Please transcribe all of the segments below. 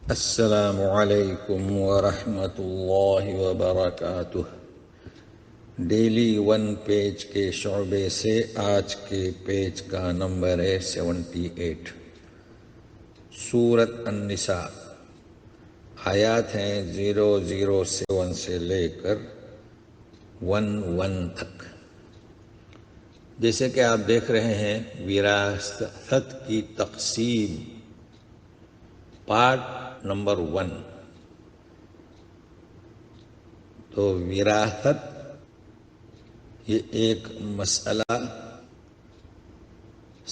السلام علیکم ورحمۃ اللہ وبرکاتہ۔ ڈیلی 1 پیج کے شعبے سے آج کے پیج کا نمبر ہے 78۔ سورۃ النساء، آیات ہیں 007 سے لے کر 11 تک۔ جیسے کہ آپ دیکھ رہے ہیں، وراثت کی تقسیم پارٹ نمبر 1۔ تو وراثت یہ ایک مسئلہ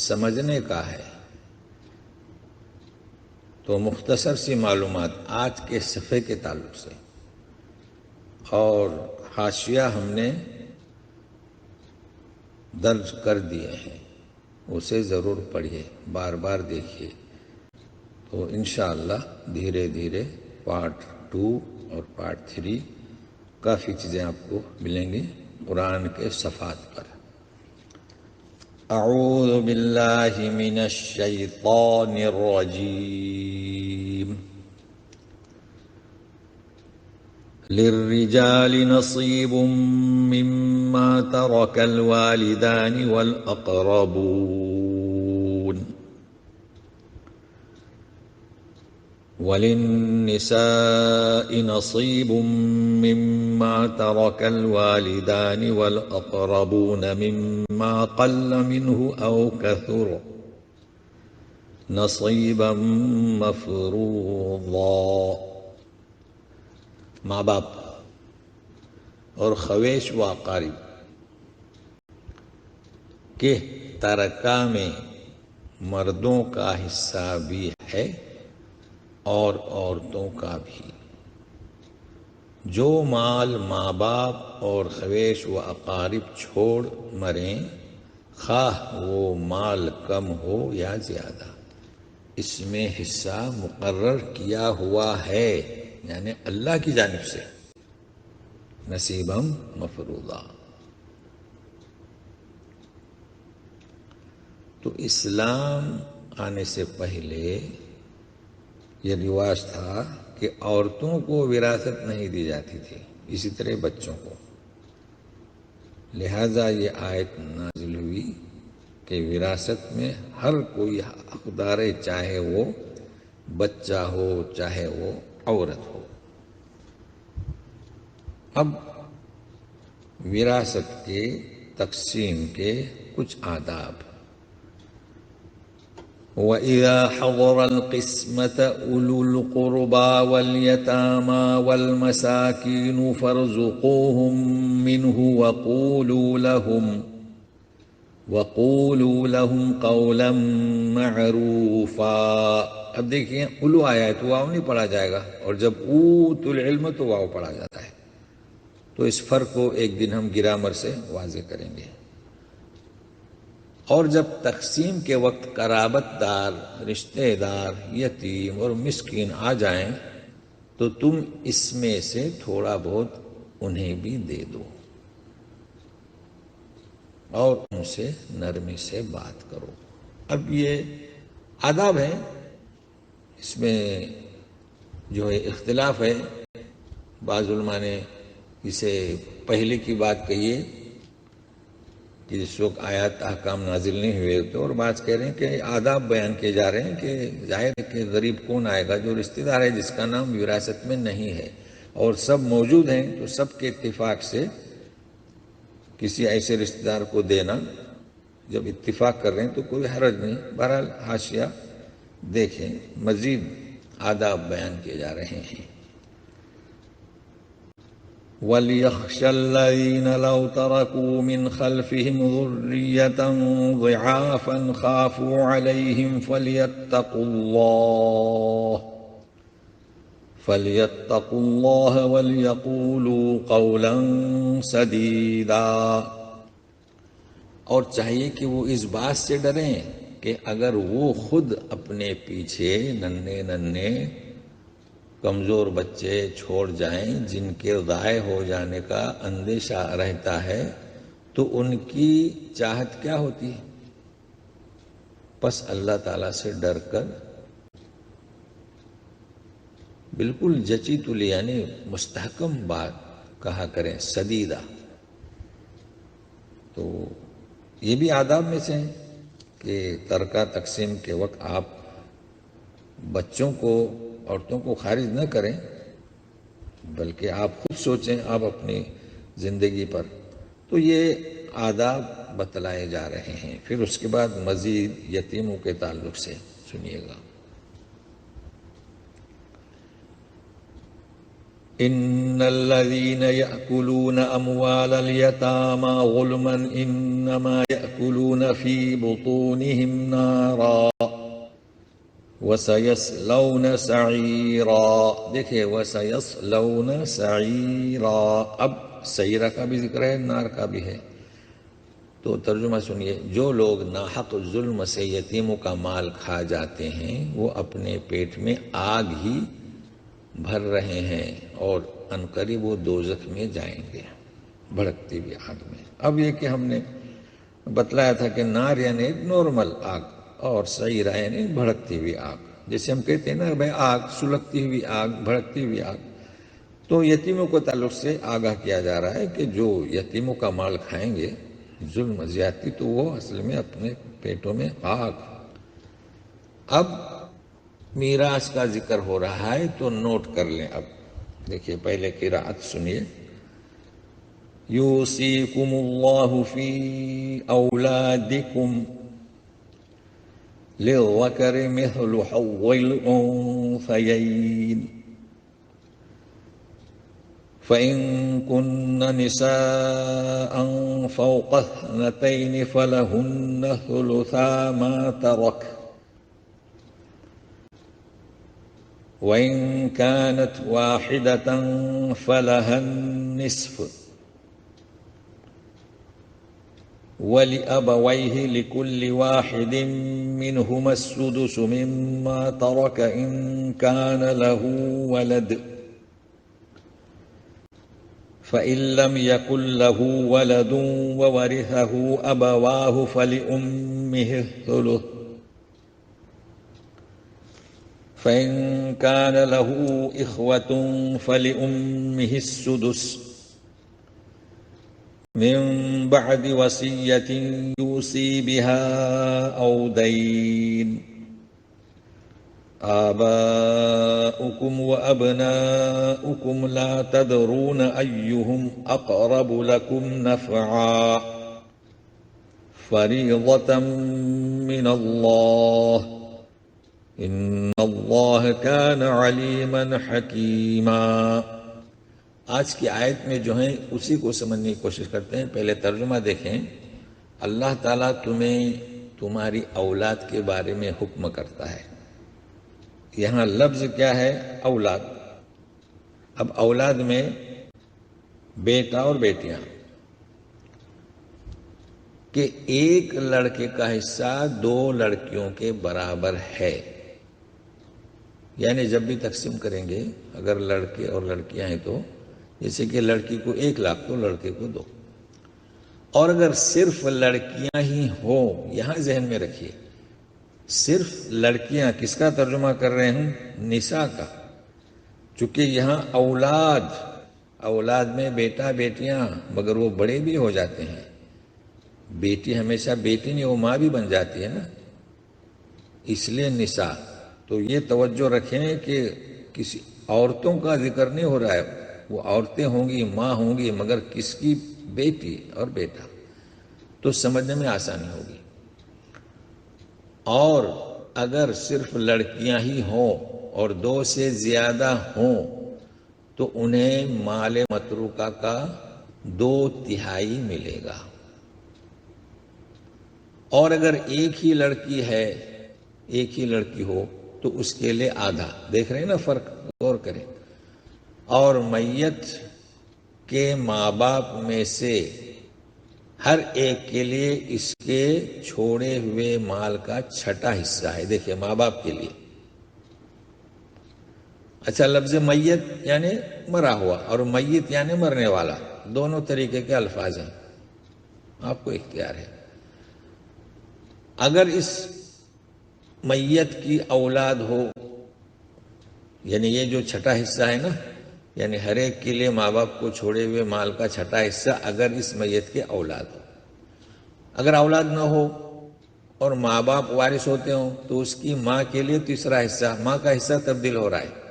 سمجھنے کا ہے۔ تو مختصر سی معلومات آج کے صفحے کے تعلق سے، اور حاشیہ ہم نے درج کر دیے ہیں، اسے ضرور پڑھیے، بار بار دیکھیے، تو انشاءاللہ دھیرے دھیرے پارٹ 2 اور پارٹ 3 کافی چیزیں آپ کو ملیں گی قرآن کے صفحات پر۔ اعوذ باللہ من الشیطان الرجیم۔ للرجال نصیب مما ترک الوالدان والاقربون وَلِلنِّسَاءِ نَصِيبٌ مِّمَّا تَرَكَ الْوَالِدَانِ وَالْأَقْرَبُونَ مِمَّا قَلَّ مِنْهُ أَوْ كَثُرَ نَصِيبًا مَّفْرُوضًا۔ ماں باپ اور خویش و اقارب کے ترکہ میں مردوں کا حصہ بھی ہے اور عورتوں کا بھی۔ جو مال ماں باپ اور خویش و اقارب چھوڑ مریں، خواہ وہ مال کم ہو یا زیادہ، اس میں حصہ مقرر کیا ہوا ہے، یعنی اللہ کی جانب سے، نصیباً مفروضا۔ تو اسلام آنے سے پہلے یہ رواج تھا کہ عورتوں کو وراثت نہیں دی جاتی تھی، اسی طرح بچوں کو۔ لہذا یہ آیت نازل ہوئی کہ وراثت میں ہر کوئی حقدار ہے، چاہے وہ بچہ ہو چاہے وہ عورت ہو۔ اب وراثت کے تقسیم کے کچھ آداب۔ وَإِذَا حَضَرَ الْقِسْمَةَ أُولُو الْقُرْبَى وَالْيَتَامَى وَالْمَسَاكِينُ فَارْزُقُوهُم مِّنْهُ وَقُولُوا لَهُمْ قَوْلًا مَّعْرُوفًا۔ اب دیکھیں، اولو آیا ہے تو واو نہیں پڑھا جائے گا، اور جب اوتوا العلم تو واو پڑھا جاتا ہے۔ تو اس فرق کو ایک دن ہم گرامر سے واضح کریں گے۔ اور جب تقسیم کے وقت قرابت دار، رشتہ دار، یتیم اور مسکین آ جائیں تو تم اس میں سے تھوڑا بہت انہیں بھی دے دو، اور ان سے نرمی سے بات کرو۔ اب یہ آداب ہے، اس میں جو ہے اختلاف ہے۔ بعض علماء نے اسے پہلے کی بات کہی ہے کہ جس وقت آیات احکام نازل نہیں ہوئے تو، اور بعض کہہ رہے ہیں کہ آداب بیان کیے جا رہے ہیں کہ ظاہر ہے کہ غریب کون آئے گا؟ جو رشتہ دار ہے جس کا نام وراثت میں نہیں ہے، اور سب موجود ہیں، تو سب کے اتفاق سے کسی ایسے رشتہ دار کو دینا، جب اتفاق کر رہے ہیں تو کوئی حرج نہیں۔ بہرحال حاشیہ دیکھیں، مزید آداب بیان کیے جا رہے ہیں۔ وَلْيَخْشَ الَّذِينَ لَوْ تَرَكُوا مِنْ خَلْفِهِمْ ذُرِّيَّةً ضِعَافًا خَافُوا عَلَيْهِمْ فَلْيَتَّقُوا اللَّهَ وَلْيَقُولُوا قَوْلًا سَدِيدًا۔ اور چاہیے کہ وہ اس بات سے ڈریں کہ اگر وہ خود اپنے پیچھے ننھے کمزور بچے چھوڑ جائیں جن کے ضائع ہو جانے کا اندیشہ رہتا ہے، تو ان کی چاہت کیا ہوتی ہے؟ پس اللہ تعالیٰ سے ڈر کر بالکل جچی تلی یعنی مستحکم بات کہا کریں، سدیدہ. تو یہ بھی آداب میں سے ہیں کہ ترکہ تقسیم کے وقت آپ بچوں کو، عورتوں کو خارج نہ کریں، بلکہ آپ خود سوچیں آپ اپنی زندگی پر. تو یہ آداب بتلائے جا رہے ہیں. پھر اس کے بعد مزید یتیموں کے تعلق سے سنیے گا. ان الذين يأكلون اموال اليتامى ظلما انما يأكلون في بطونهم نارا وسيصلون سعيرا. دیکھیں وسيصلون سعيرا، اب سعیرہ کا بھی ذکر ہے، نار کا بھی ہے. تو ترجمہ سنیے. جو لوگ ناحق ظلم سے یتیموں کا مال کھا جاتے ہیں وہ اپنے پیٹ میں آگ ہی بھر رہے ہیں اور عنقریب وہ دوزخ میں جائیں گے، بھڑکتی ہوئی آگ میں. اب یہ کہ ہم نے بتلایا تھا کہ نار یعنی نارمل آگ اور سعیرہ یعنی بھڑکتی ہوئی آگ. جیسے ہم کہتے ہیں نا بھائی آگ، سلگتی ہوئی آگ، بھڑکتی ہوئی آگ. تو یتیموں کو تعلق سے آگاہ کیا جا رہا ہے کہ جو یتیموں کا مال کھائیں گے ظلم زیادتی، تو وہ اصل میں اپنے پیٹوں میں آگ. اب میراث کا ذکر ہو رہا ہے تو نوٹ کر لیں. اب دیکھیے پہلے قرأت سنیے. یوصیکم اللہ فی اولادکم للذکر مثل حظ الانثیین فإن كن نساء فوق اثنتين فلهن ثلثا ما ترك وإن كانت واحدة فلها النصف ولأبويه لكل واحد منهما السدس مما ترك إن كان له ولد فإن لم يكن له ولد وورثه أبواه فلأمه الثلث فإن كان له إخوة فلأمه السدس من بعد وصية يوصي بها أو دين آباؤكم وأبناؤكم لا تدرون أيهم أقرب لكم نفعا فريضة من الله إن الله كان عليما حكيما. آج کی آیت میں جو ہیں اسی کو سمجھنے کی کوشش کرتے ہیں. پہلے ترجمہ دیکھیں. اللہ تعالیٰ تمہیں تمہاری اولاد کے بارے میں حکم کرتا ہے. یہاں لفظ کیا ہے؟ اولاد. اب اولاد میں بیٹا اور بیٹیاں کہ ایک لڑکے کا حصہ 2 لڑکیوں کے برابر ہے. یعنی جب بھی تقسیم کریں گے اگر لڑکے اور لڑکیاں ہیں تو جیسے کہ لڑکی کو 1 لاکھ تو لڑکے کو 2. اور اگر صرف لڑکیاں ہی ہوں، یہاں ذہن میں رکھیے صرف لڑکیاں، کس کا ترجمہ کر رہے ہوں؟ نساء کا. چونکہ یہاں اولاد میں بیٹا بیٹیاں، مگر وہ بڑے بھی ہو جاتے ہیں. بیٹی ہمیشہ بیٹی نہیں، وہ ماں بھی بن جاتی ہے نا، اس لیے نساء. تو یہ توجہ رکھیں کہ کسی عورتوں کا ذکر نہیں ہو رہا ہے. وہ عورتیں ہوں گی، ماں ہوں گی، مگر کس کی؟ بیٹی اور بیٹا. تو سمجھنے میں آسانی ہوگی. اور اگر صرف لڑکیاں ہی ہوں اور 2 سے زیادہ ہوں تو انہیں مال متروکہ کا 2/3 ملے گا. اور اگر ایک ہی لڑکی ہے، ایک ہی لڑکی ہو تو اس کے لیے آدھا. دیکھ رہے ہیں نا فرق؟ غور کریں. اور میت کے ماں باپ میں سے ہر ایک کے لیے اس کے چھوڑے ہوئے مال کا 6واں حصہ ہے. دیکھیے ماں باپ کے لیے. اچھا، لفظ میت یعنی مرا ہوا اور میت یعنی مرنے والا، دونوں طریقے کے الفاظ ہیں، آپ کو اختیار ہے. اگر اس میت کی اولاد ہو یعنی یہ جو چھٹا حصہ ہے نا، یعنی ہر ایک کے لیے ماں باپ کو چھوڑے ہوئے مال کا چھٹا حصہ اگر اس میت کے اولاد ہو۔ اگر اولاد نہ ہو اور ماں باپ وارث ہوتے ہوں تو اس کی ماں کے لیے تیسرا حصہ، ماں کا حصہ تبدیل ہو رہا ہے۔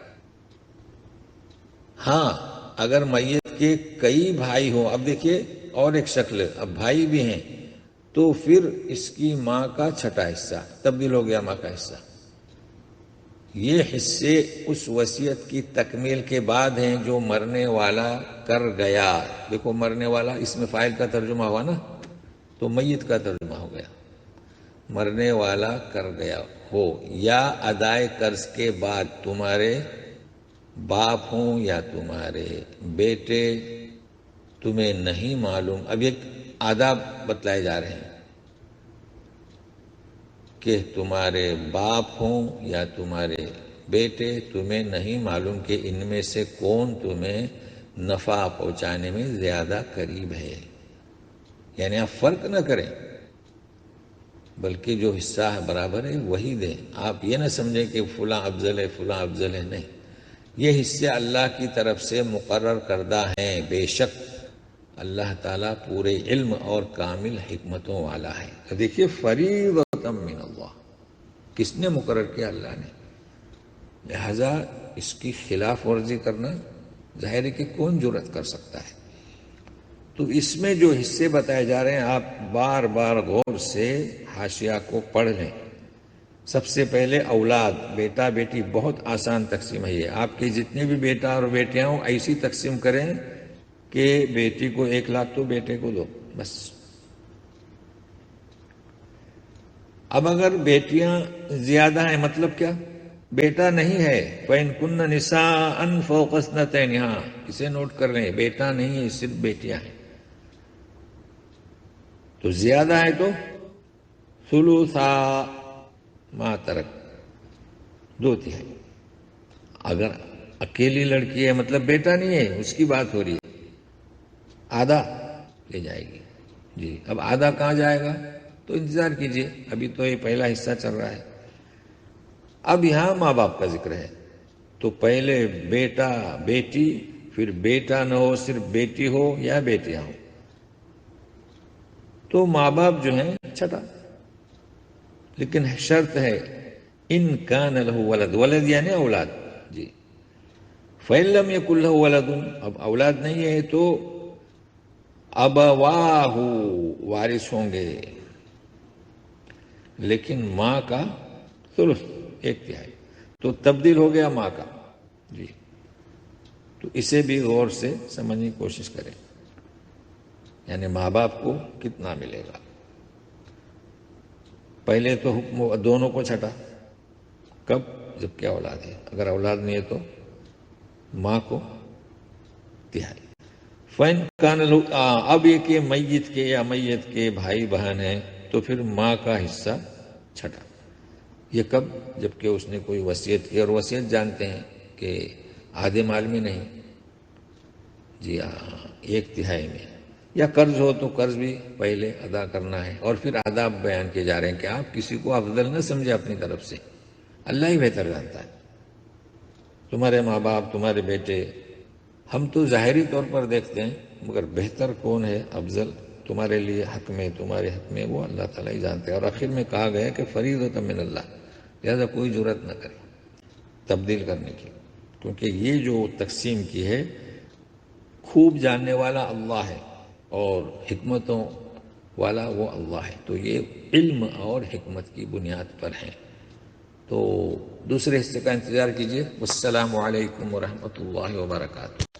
ہاں اگر میت کے کئی بھائی ہوں، اب دیکھیے اور ایک شکل، اب بھائی بھی ہیں تو پھر اس کی ماں کا چھٹا حصہ تبدیل ہو گیا ماں کا حصہ۔ یہ حصے اس وصیت کی تکمیل کے بعد ہیں جو مرنے والا کر گیا۔ دیکھو مرنے والا اس میں فاعل کا ترجمہ ہوا نا، تو میت کا ترجمہ ہو گیا، مرنے والا کر گیا ہو یا ادائے قرض کے بعد تمہارے باپ ہوں یا تمہارے بیٹے، تمہیں نہیں معلوم۔ اب ایک آداب بتلائے جا رہے ہیں کہ تمہارے باپ ہوں یا تمہارے بیٹے، تمہیں نہیں معلوم کہ ان میں سے کون تمہیں نفع پہنچانے میں زیادہ قریب ہے۔ یعنی آپ فرق نہ کریں بلکہ جو حصہ برابر ہے وہی دیں۔ آپ یہ نہ سمجھیں کہ فلاں افضل ہے فلاں افضل ہے، نہیں، یہ حصے اللہ کی طرف سے مقرر کردہ ہیں۔ بے شک اللہ تعالیٰ پورے علم اور کامل حکمتوں والا ہے۔ دیکھیے فریضۃ من اللہ، کس نے مقرر کیا؟ اللہ نے۔ لہذا اس کی خلاف ورزی کرنا ظاہر ہے کہ کون جرأت کر سکتا ہے۔ تو اس میں جو حصے بتائے جا رہے ہیں آپ بار بار غور سے حاشیہ کو پڑھ لیں۔ سب سے پہلے اولاد، بیٹا بیٹی، بہت آسان تقسیم ہے یہ۔ آپ کے جتنے بھی بیٹا اور بیٹیاں ہوں ایسی تقسیم کریں کہ بیٹی کو 1 لاکھ تو بیٹے کو دو، بس۔ اب اگر بیٹیاں زیادہ ہیں مطلب کیا؟ بیٹا نہیں ہے، فَإِن كُنَّ نِسَاءً فَوْقَ اثْنَتَيْنِ، ہاں اسے نوٹ کر لیں، بیٹا نہیں ہے صرف بیٹیاں ہیں۔ تو زیادہ ہے تو ثلثا ما ترک، 2/3۔ اگر اکیلی لڑکی ہے مطلب بیٹا نہیں ہے، اس کی بات ہو رہی ہے، آدھا لے جائے گی۔ جی اب آدھا کہاں جائے گا؟ تو انتظار کیجئے، ابھی تو یہ پہلا حصہ چل رہا ہے۔ اب یہاں ماں باپ کا ذکر ہے تو پہلے بیٹا بیٹی، پھر بیٹا نہ ہو صرف بیٹی ہو یا بیٹیاں ہوں تو ماں باپ جو ہیں چھٹا، لیکن شرط ہے ان کان لہ ولد، ولد یعنی اولاد۔ جی فَإِن لَمْ يَكُن لَهُ وَلَدٌ، اب اولاد نہیں ہے تو ابواہ وارث ہوں گے، لیکن ماں کا ثلث 1/3 تو تبدیل ہو گیا ماں کا۔ جی تو اسے بھی غور سے سمجھنے کی کوشش کریں، یعنی ماں باپ کو کتنا ملے گا۔ پہلے تو حکم دونوں کو چھٹا، کب؟ جب کہ اولاد ہے، اگر اولاد نہیں ہے تو ماں کو 1/3۔ فَإِن كَانَ لَهُ، اب یہ کہ میت کے یا میت کے بھائی بہن ہیں تو پھر ماں کا حصہ چھٹا۔ یہ کب؟ جب کہ اس نے کوئی وصیت کی، اور وصیت جانتے ہیں کہ آدھے مال میں نہیں، جی ہاں 1/3 میں۔ یا قرض ہو تو قرض بھی پہلے ادا کرنا ہے۔ اور پھر آداب بیان کیے جا رہے ہیں کہ آپ کسی کو افضل نہ سمجھے اپنی طرف سے، اللہ ہی بہتر جانتا ہے۔ تمہارے ماں باپ، تمہارے بیٹے، ہم تو ظاہری طور پر دیکھتے ہیں، مگر بہتر کون ہے، افضل تمہارے لیے حق میں، تمہارے حق میں، وہ اللہ تعالیٰ ہی جانتے ہیں۔ اور آخر میں کہا گیا کہ فریضۃ من اللہ، لہذا کوئی جرأت نہ کرے تبدیل کرنے کی، کیونکہ یہ جو تقسیم کی ہے خوب جاننے والا اللہ ہے اور حکمتوں والا وہ اللہ ہے، تو یہ علم اور حکمت کی بنیاد پر ہیں۔ تو دوسرے حصے کا انتظار کیجیے۔ والسلام علیکم ورحمۃ اللہ وبرکاتہ۔